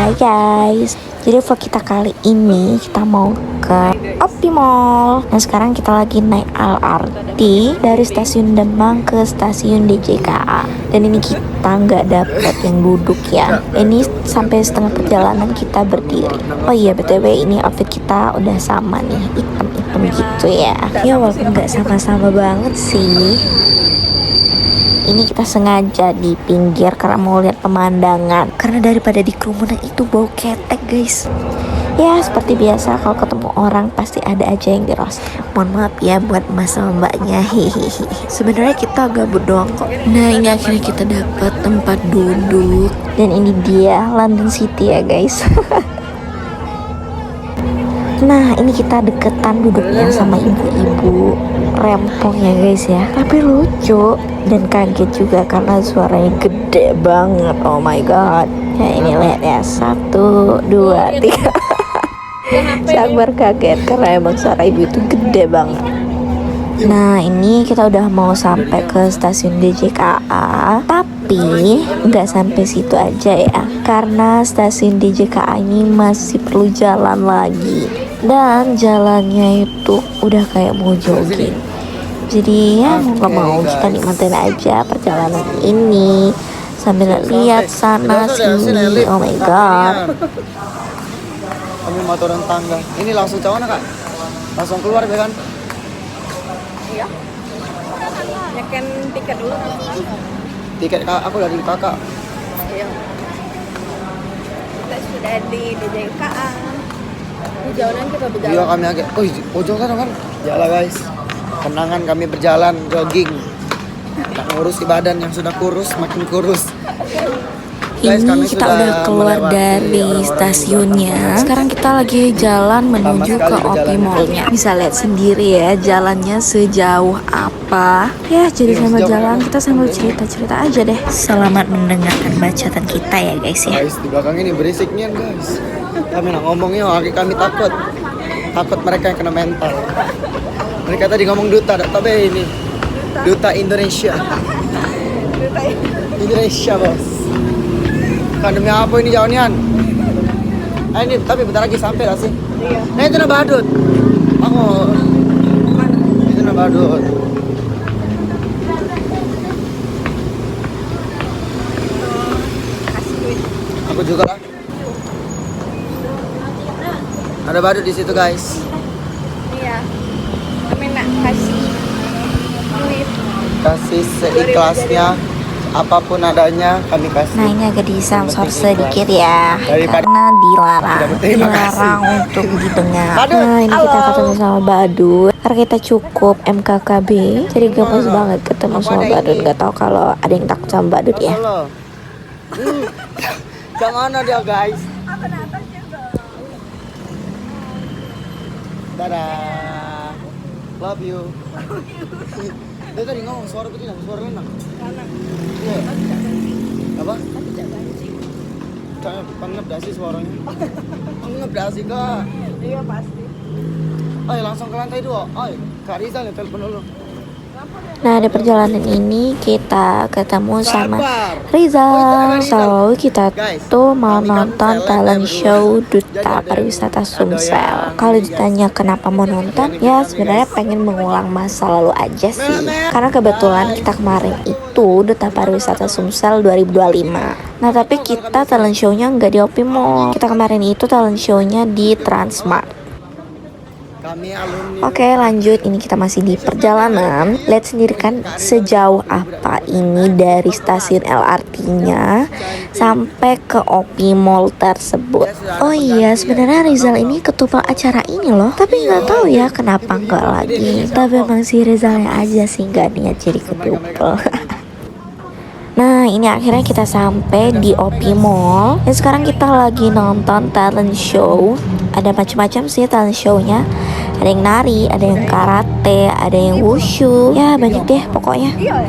Hai guys, jadi vlog kita kali ini kita mau ke Opti Mall. Nah sekarang kita lagi naik LRT dari stasiun Demang ke stasiun DJKA. Dan ini kita nggak dapet yang duduk ya. Ini sampai setengah perjalanan kita berdiri. Oh iya BTW ini outfit kita udah sama nih, hitam-hitam gitu ya. Ya walaupun nggak sama-sama banget sih. Ini kita sengaja di pinggir karena mau lihat pemandangan. Karena daripada di kerumunan itu bau ketek guys. Ya seperti biasa kalau ketemu orang pasti ada aja yang di roast. Mohon maaf ya buat mas sama mbaknya. Hihihi. Sebenarnya kita gabut doang kok. Nah ini akhirnya kita dapat tempat duduk. Dan ini dia London City ya guys. Nah ini kita deketan duduknya sama ibu-ibu rempong ya guys ya. Tapi lucu dan kaget juga karena suaranya gede banget. Oh my god. Ya ini lihat ya, 1, 2, 3. Sabar kaget karena emang suara ibu itu gede banget. Nah ini kita udah mau sampai ke stasiun DJKA. Tapi nggak sampai situ aja ya, karena stasiun DJKA ini masih perlu jalan lagi. Dan jalannya itu udah kayak mau jogging. Jadi ya mau gak mau kita nikmatin aja perjalanan ini sambil lihat sana sini. Oh my god. Kami mau turun tangga. Ini langsung cawan kak? Langsung keluar ya kan? Iya. Nyekin tiket dulu kan? Tiket kak, aku dari kakak. Iya. Kita sudah di DJKA. Di jalanan kita berjalan. Iya kami agak. Oh ujung kan kan? Jalan guys. Kenangan kami berjalan jogging. Tak ngurus badan yang sudah kurus makin kurus. Guys, ini kita udah keluar dari stasiunnya. Sekarang kita lagi jalan menuju ke Opti Mall-nya. Bisa lihat sendiri ya jalannya sejauh apa. Ya jadi sambil jalan kita sambil cerita-cerita aja deh. Selamat mendengarkan bacaan kita ya guys ya. Guys di belakang ini berisik nih guys. Kami nak ngomongnya kami takut mereka yang kena mental. Mereka tadi ngomong duta, tapi ini duta Indonesia. Indonesia bos. Kan demi apa ini jauhnya? Ini tapi bentar lagi sampai lah sih. Iya. Nah itu na badut. Aku itu na badut. Aku juga lah. Ada badut di situ guys. Iya. Kami nak kasih duit. Kasih seikhlasnya, apapun adanya kami kasih. Nah ini agak disensor sedikit ya, Daripada karena dilarang Terima kasih. untuk didengar. Badut, Nah ini kita halo. ketemu sama Badut karena kita cukup MKKB, jadi gampang banget ketemu sama Badut. Gak tau kalau ada yang takut sama Badut ya. Halo. Kemana dia guys? Dadah. Love you. Dia tadi ngomong suara kecil, suara lenang. Iya. Apa? Pengebdasi suaranya. Pengebdasi kak. Iya pasti. Ayo langsung ke lantai 2. Ayo, Kak Rizal ya telepon dulu. Nah di perjalanan ini kita ketemu sama Sabar. Rizal. So kita Guys, tuh mau kami kan nonton seleb talent berdua. show Jadi Duta ada Pariwisata yang Sumsel. Kalau ditanya kenapa mau nonton, ya sebenarnya pengen mengulang masa lalu aja sih. Karena kebetulan kita kemarin itu Duta Pariwisata Sumsel 2025. Nah tapi kita talent show-nya nggak di Opti Mall. Kita kemarin itu talent show-nya di Transmart. Kami alumni. Oke lanjut, ini kita masih di perjalanan. Lihat sendiri kan sejauh apa ini dari stasiun LRT-nya sampai ke Opti Mall tersebut. Oh iya sebenarnya Rizal ini ketua acara ini loh, tapi nggak tahu ya kenapa nggak lagi. Tapi emang si Rizalnya aja sih nggak niat jadi ketua. Nah ini akhirnya kita sampai di Opti Mall. Dan sekarang kita lagi nonton talent show. Ada macam-macam sih talent show-nya. Ada yang nari, ada yang karate, ada yang wushu. Ya banyak deh pokoknya. Iya.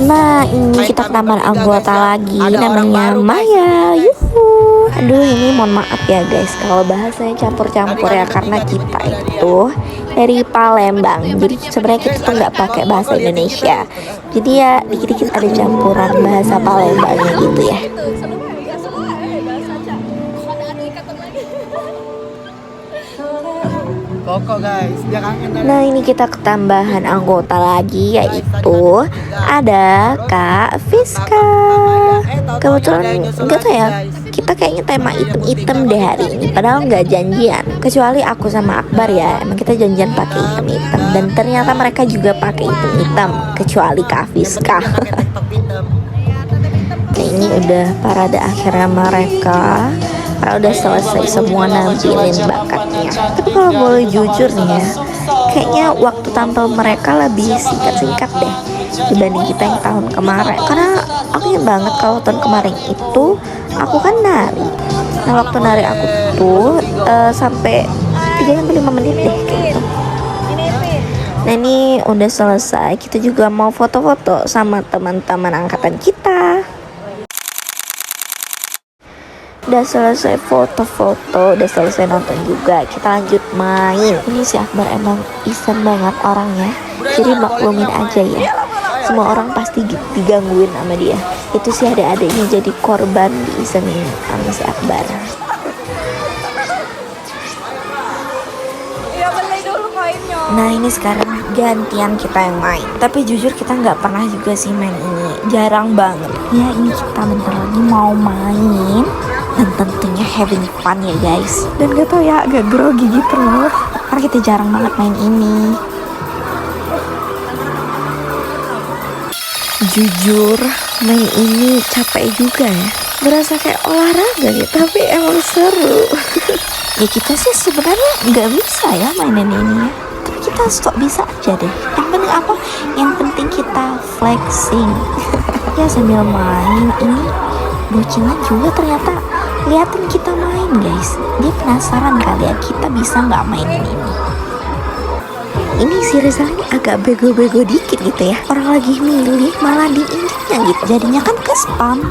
Nah ini kita tambahan anggota lagi, Ada orang namanya baru, guys. Maya. Yuhu. Aduh, ini mohon maaf ya guys kalau bahasanya campur-campur ya, karena kita itu dari Palembang. Jadi sebenarnya kita tuh nggak pakai bahasa Indonesia. Jadi ya dikit-dikit ada campuran bahasa Palembangnya gitu ya. Koko guys, dia kangen dari Nah ini kita ketambahan anggota lagi, yaitu ada Kak Fiska. Kebetulan nggak tahu ya, kita kayaknya tema item-item deh hari ini. Padahal nggak janjian, kecuali aku sama Akbar ya. Emang kita janjian pakai item-item, dan ternyata mereka juga pakai item-item, kecuali Kak Fiska. Nah, ini udah parade akhirnya mereka. Udah selesai semua nampilin bakatnya. Tapi kalau boleh jujur nih ya, kayaknya waktu tampil mereka lebih singkat-singkat deh dibanding kita yang tahun kemarin. Karena aku ingat banget kalau tahun kemarin itu aku kan nari. Nah waktu nari aku tuh sampai 3-5 menit deh kayak gitu. Nah ini udah selesai, kita juga mau foto-foto sama teman-teman angkatan kita. Udah selesai foto-foto, udah selesai nonton juga, kita lanjut main. Ini si Akbar emang iseng banget orangnya, jadi maklumin aja ya. Semua orang pasti digangguin sama dia. Itu sih adik-adiknya jadi korban diisengin sama si Akbar. Iya, beli dulu koinnya. Nah ini sekarang gantian kita yang main. Tapi jujur kita nggak pernah juga sih main ini, jarang banget. Ya ini kita bentar lagi mau main, dan tentunya having fun ya guys. Dan gak tau ya, agak grogi gitu loh, karena kita jarang banget main ini. Jujur main ini capek juga ya, berasa kayak olahraga gitu, tapi emang seru. Ya kita sih sebenarnya nggak bisa ya mainin ini ya, tapi kita stop bisa aja deh. Yang penting apa? Yang penting kita flexing. Ya sambil main ini, bocilnya juga ternyata liatin kita main guys. Dia penasaran kali ya kita bisa nggak mainin ini. Ini si Rizal ini agak bego-bego dikit gitu ya, orang lagi milih malah diinjeknya gitu, jadinya kan ke spam.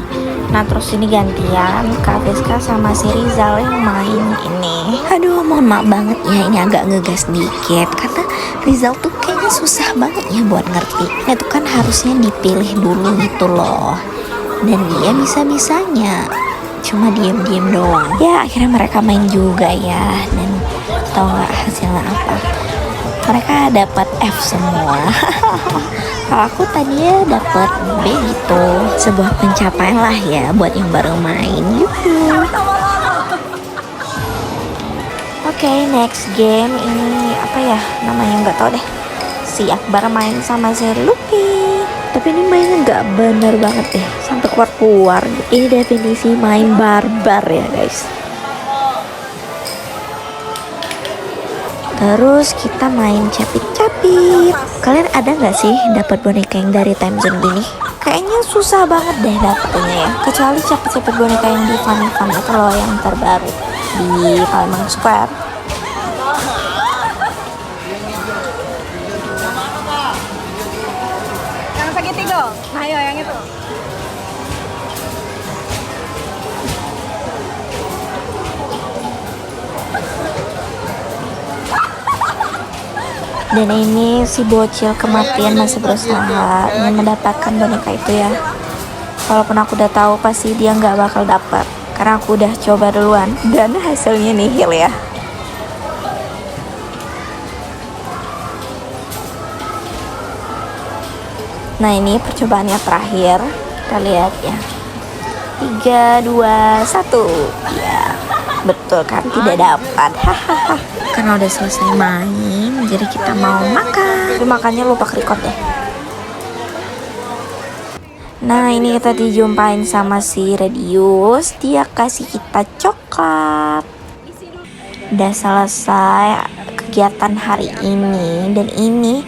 Nah terus ini gantian Kak Fiska sama si Rizal yang main ini. Aduh mohon maaf banget ya, ini agak ngegas dikit karena Rizal tuh kayaknya susah banget ya buat ngerti. Nah itu kan harusnya dipilih dulu gitu loh, dan dia bisa-bisanya cuma diem-diem doang. Ya akhirnya mereka main juga ya, dan tau nggak hasilnya apa? Mereka dapat F semua. Kalau aku tadinya dapat B gitu. Sebuah pencapaian lah ya buat yang baru main. Oke, next game ini apa ya namanya, nggak tahu deh. Si Akbar main sama si Lupi. Tapi ini mainnya nggak bener banget deh, sampai keluar-keluar. Ini definisi main barbar ya guys. Terus kita main capit-capit. Kalian ada nggak sih dapat boneka yang dari time zone gini? Kayaknya susah banget deh dapetnya ya. Kecuali capit-capit boneka yang di Fun itu loh, yang terbaru di Palembang Square. Yang segitiga. Nah, ayo yang itu. Dan ini si bocil kematian masih berusaha ingin mendapatkan boneka itu ya. Walaupun aku udah tahu pasti dia nggak bakal dapat, karena aku udah coba duluan dan hasilnya nihil ya. Nah ini percobaannya terakhir, kita lihat ya. 3, 2, 1. Ya betul kan, tidak dapat. Hahaha. Karena udah selesai main, jadi kita mau makan. Tapi makannya lupa record deh. Nah ini kita dijumpain sama si Radius, dia kasih kita coklat. Udah selesai kegiatan hari ini, dan ini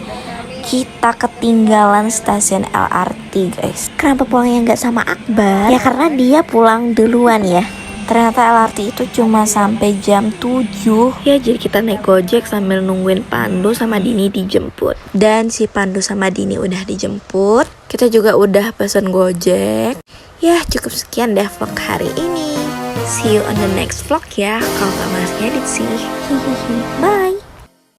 kita ketinggalan stasiun LRT guys. Kenapa pulangnya nggak sama Akbar? Ya karena dia pulang duluan ya. Ternyata LRT itu cuma sampai jam 7. Ya jadi kita naik Gojek sambil nungguin Pandu sama Dini dijemput. Dan si Pandu sama Dini udah dijemput. Kita juga udah pesen Gojek. Ya cukup sekian deh vlog hari ini. See you on the next vlog ya. Kalau gak malas ngedit sih. Bye.